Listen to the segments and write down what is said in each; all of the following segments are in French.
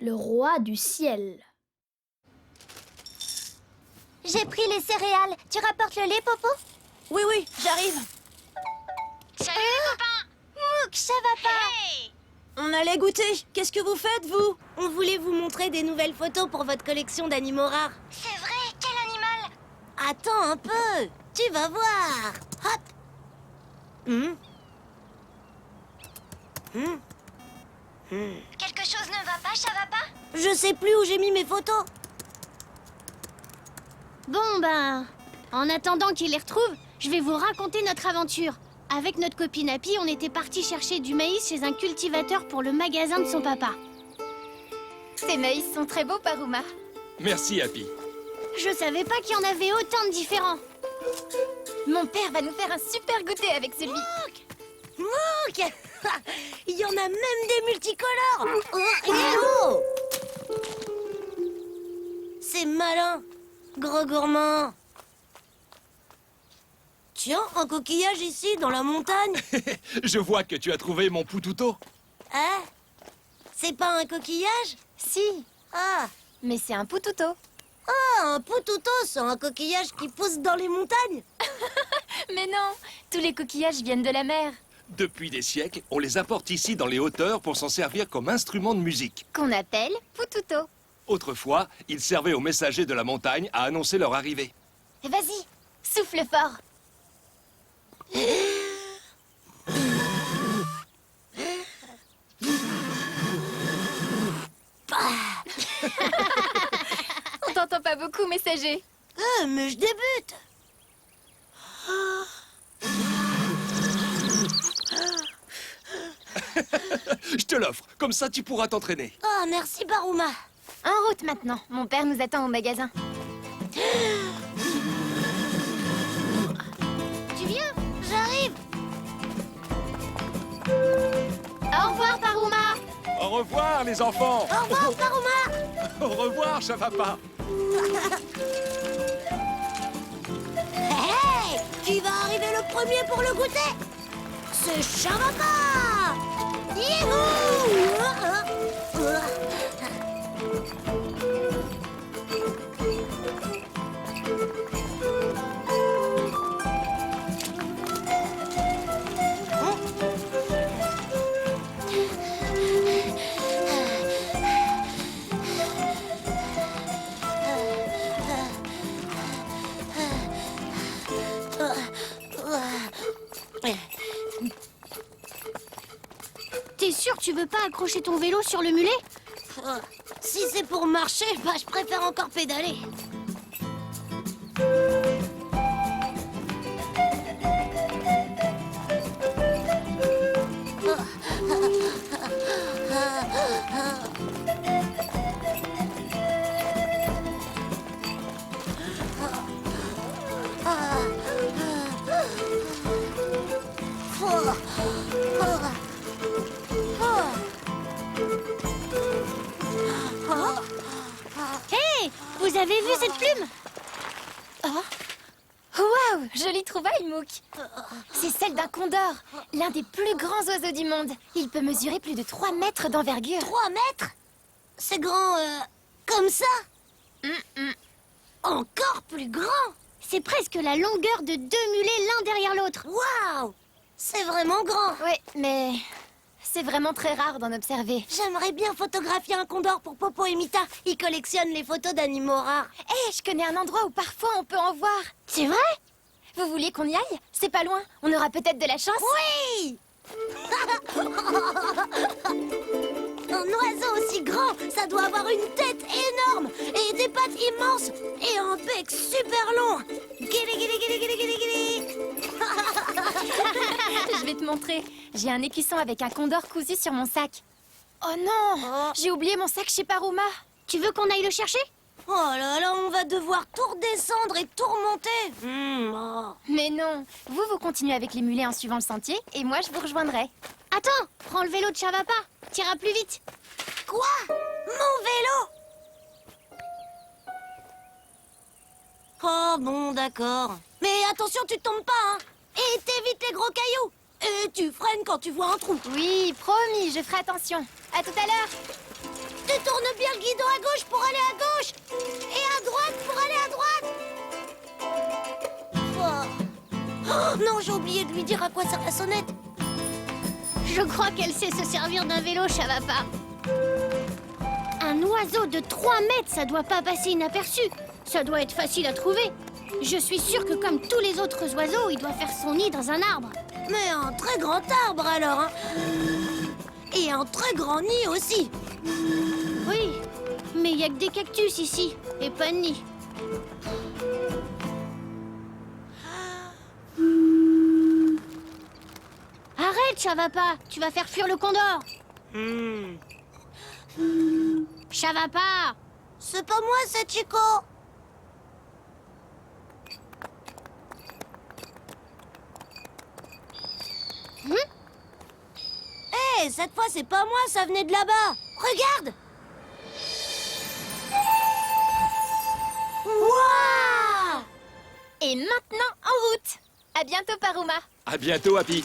le roi du ciel. J'ai pris les céréales. Tu rapportes le lait, Popo? Oui, j'arrive. Salut les copains! Mouk, ça va pas? Hey! On allait goûter. Qu'est-ce que vous faites, vous? On voulait vous montrer des nouvelles photos pour votre collection d'animaux rares. C'est vrai, quel animal? Attends un peu, tu vas voir. Hop. Quelque chose ne va pas, ça va pas? Je sais plus où j'ai mis mes photos. Bon ben, en attendant qu'il les retrouve, je vais vous raconter notre aventure. Avec notre copine Happy, on était partis chercher du maïs chez un cultivateur pour le magasin de son papa. Ces maïs sont très beaux, Paruma. Merci, Happy. Je savais pas qu'il y en avait autant de différents. Mon père va nous faire un super goûter avec celui. Mouk. Il y en a même des multicolores. Oh. C'est malin. Gros gourmand. Tiens, un coquillage ici, dans la montagne. Je vois que tu as trouvé mon Poututo. Hein? C'est pas un coquillage? Si, Ah, mais c'est un poututo. un poututo, c'est un coquillage qui pousse dans les montagnes. Mais non, tous les coquillages viennent de la mer, Depuis des siècles, on les apporte ici dans les hauteurs pour s'en servir comme instrument de musique. qu'on appelle poututo. Autrefois, ils servaient aux messagers de la montagne à annoncer leur arrivée. Vas-y, souffle fort. On t'entend pas beaucoup, messager. Mais je débute. Je te l'offre, comme ça tu pourras t'entraîner. Oh, merci Paruma. En route maintenant, mon père nous attend au magasin. Tu viens? J'arrive. Au revoir, Paruma! Au revoir les enfants. Au revoir Paruma. Au revoir, Chavapa. Hey, qui va arriver le premier pour le goûter? C'est Chavapa. Youhou. T'es sûr que tu veux pas accrocher ton vélo sur le mulet? Si c'est pour marcher, bah je préfère encore pédaler. Hé! Vous avez vu cette plume? Waouh, jolie trouvaille, Mouk. C'est celle d'un condor, l'un des plus grands oiseaux du monde. Il peut mesurer plus de 3 mètres d'envergure. 3 mètres? C'est grand, comme ça? Encore plus grand? C'est presque la longueur de 2 mulets l'un derrière l'autre. Waouh! C'est vraiment grand. Oui, mais c'est vraiment très rare d'en observer. J'aimerais bien photographier un condor pour Popo et Mita. Ils collectionnent les photos d'animaux rares. Hé, je connais un endroit où parfois on peut en voir. C'est vrai? Vous voulez qu'on y aille? C'est pas loin, on aura peut-être de la chance. Oui! Un oiseau aussi grand, ça doit avoir une tête énorme et des pattes immenses et un bec super long. Guili, guili, guili, guili, guili, guili. Je vais te montrer. J'ai un écusson avec un condor cousu sur mon sac. Oh non! J'ai oublié mon sac chez Paruma. Tu veux qu'on aille le chercher? Oh là là, on va devoir tout redescendre et tout remonter. Oh. Mais non, vous continuez avec les mulets en suivant le sentier et moi je vous rejoindrai. Attends, prends le vélo de Chavapa. T'iras plus vite. Quoi? Mon vélo? Oh bon, d'accord. Mais attention, tu tombes pas, hein. Et t'évites les gros cailloux. Et tu freines quand tu vois un trou. Oui, promis, je ferai attention. À tout à l'heure. Tu tournes bien le guidon à gauche pour aller à gauche et à droite pour aller à droite. Oh, non, j'ai oublié de lui dire à quoi sert la sonnette. Je crois qu'elle sait se servir d'un vélo, Chavapa. Un oiseau de 3 mètres, ça doit pas passer inaperçu. Ça doit être facile à trouver. Je suis sûre que comme tous les autres oiseaux, il doit faire son nid dans un arbre. Mais un très grand arbre alors, hein. Et un très grand nid aussi. Oui, mais il y a que des cactus ici, et pas de nid. Arrête, Chavapa, tu vas faire fuir le condor. Chavapa, C'est pas moi, c'est Chico. Hé, cette fois c'est pas moi, ça venait de là-bas. Regarde. Waouh! Et maintenant, en route. À bientôt, Paruma. À bientôt, Happy.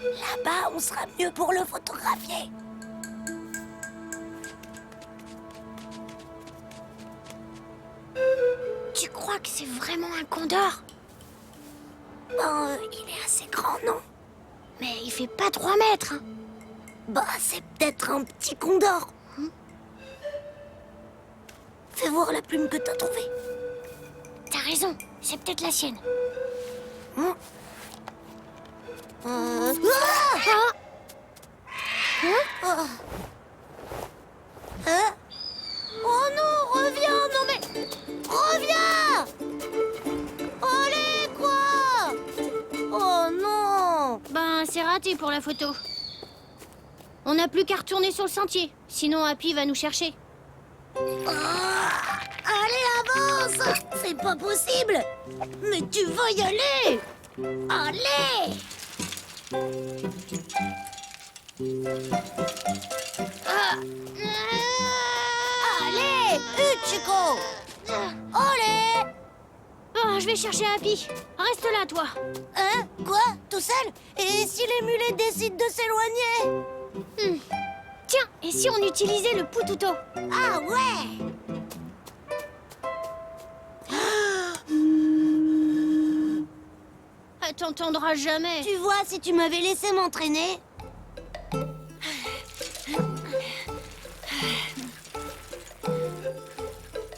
Là-bas, on sera mieux pour le photographier. tu crois que c'est vraiment un condor? Ben, il est assez grand, non? Mais il fait pas 3 mètres. Hein. Bah, c'est peut-être un petit condor. Fais voir la plume que t'as trouvée. T'as raison, c'est peut-être la sienne. Ah! Ah, Ah. Hein? Oh non, reviens, non mais... Reviens! Allez, quoi? Oh non! ben, c'est raté pour la photo. On n'a plus qu'à retourner sur le sentier, sinon Happy va nous chercher. Ah. Allez, avance! C'est pas possible! Mais tu vas y aller! Allez! Allez! Chico! Allez! Oh, je vais chercher Happy. Reste là, toi. Hein? Quoi? Tout seul? Et si les mulets décident de s'éloigner? Tiens, et si on utilisait le poututo? Ah ouais! Elle t'entendra jamais. Tu vois, si tu m'avais laissé m'entraîner...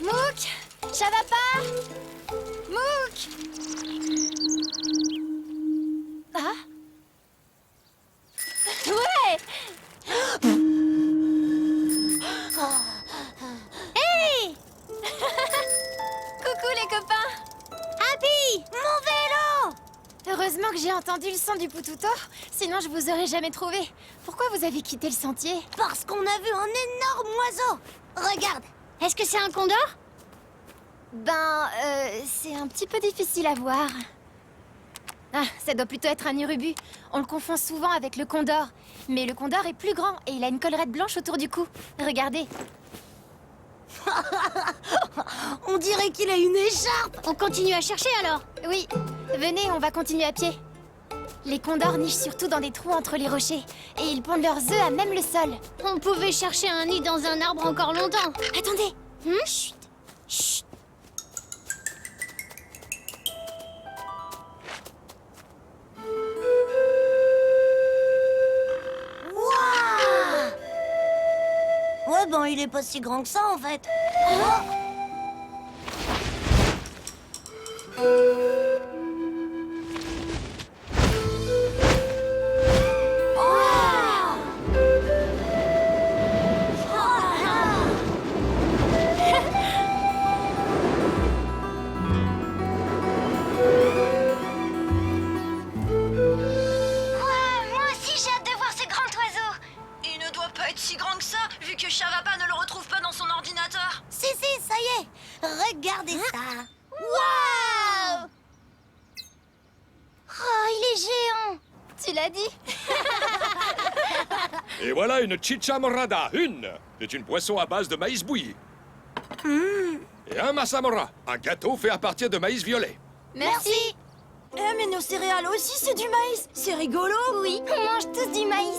Mouk, Chavapa, Mouk. Ah. Ouais. Hey! Coucou les copains. Happy! Mon vélo! Heureusement que j'ai entendu le son du poututo, sinon je vous aurais jamais trouvé. Pourquoi vous avez quitté le sentier? Parce qu'on a vu un énorme oiseau! Regarde! Est-ce que c'est un condor? Ben, c'est un petit peu difficile à voir. Ah, ça doit plutôt être un urubu. On le confond souvent avec le condor. Mais le condor est plus grand et il a une collerette blanche autour du cou. Regardez. On dirait qu'il a une écharpe! On continue à chercher alors? Oui, venez, on va continuer à pied. Les condors nichent surtout dans des trous entre les rochers. Et ils pondent leurs œufs à même le sol. On pouvait chercher un nid dans un arbre encore longtemps. Attendez. Chut! Chut. Waouh! Ouais, ben il est pas si grand que ça en fait. Moi aussi j'ai hâte de voir ce grand oiseau. Il ne doit pas être si grand que ça, vu que Chavapa ne le retrouve pas dans son ordinateur. Si, ça y est. Regardez ça. Waouh! Oh, il est géant. Tu l'as dit. Et voilà une chicha morada, une. C'est une poisson à base de maïs bouilli. Et un massamora, un gâteau fait à partir de maïs violet. Merci. Mais nos céréales aussi, c'est du maïs. C'est rigolo. Oui, on mange tous du maïs.